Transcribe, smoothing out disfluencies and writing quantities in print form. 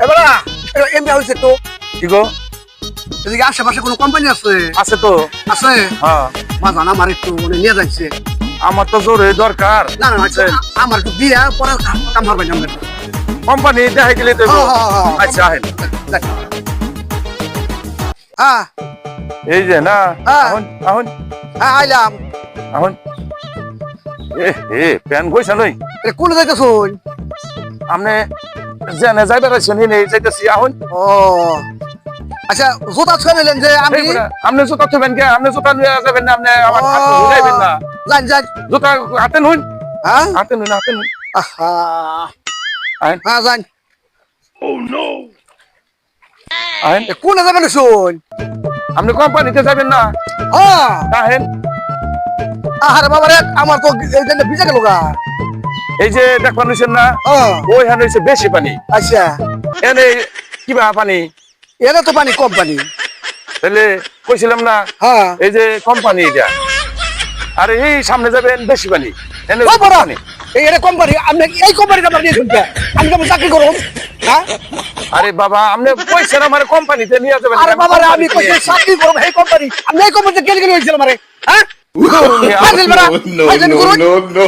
এবার এমনি হয়েছে তো কি গো? এদিকে আশেপাশে কোনো কোম্পানি আছে? আছে তো। আছে? হ্যাঁ, মা জানা আমার একটু নিয়ে যাচ্ছে। আমার তো জোরে দরকার। না না না, আমার একটু দিয়ে পরে কাম পারবেন আমরা। কোম্পানি দেখাই গেলে তো। আচ্ছা আহেন। হ্যাঁ এই যে না, হ্যাঁ। আহুন আহুন হ্যাঁ আইলাম। আহুন। প্যান কইছা নই? কোন যাইতে শুন? আমনে জেনে যাইবার আছেন নেই যাইতেছি আহুন। ও আচ্ছা, জুতা ছুঁয়ে নিলেন যে আমি? আপনি জুতা থবেন কে? আপনি জুতা নিয়ে যাবেন না, আপনি আমার হাত ধুইবেন না। যান যান। জুতা হাতে নুন। হ্যাঁ হাতে নুন, হাতে নুন। আহা আহেন হ্যাঁ যান। আহেন। কোন যাবেন শুন? আপনি কোম্পানিতে যাবেন না? হ্যাঁ। আহেন। আহারে বাবা রে, আমার তো এই জন্য ভিজে গেল গা। এই যে দেখবেন হইছেন না, হ্যাঁ ওইখানে হইছে বেশি পানি। আচ্ছা, এনে কিবা পানি? এটা তো পানি কোম্পানি। তাহলে কইছিলাম না হ্যাঁ এই যে কোম্পানি এটা, আর এই সামনে যাবেন বেশি পানি। এনে ও বড় পানি। এটা কোম্পানি, আপনি এই কোম্পানিটা আমার দিয়ে শুনতে আমি কেমন চাকরি করুন? হ্যাঁ আরে বাবা, আপনি কইছেন আমার কোম্পানিতে নিয়ে যাবেন। আরে বাবা রে, আমি কইছি চাকরি করব এই কোম্পানি, আপনি এই কোম্পানিতে গেলে গেলে হয়েছিল আমারে। হ্যাঁ কোম্পানি। ফাজিল বেড়া, ফাজিল করুন। no.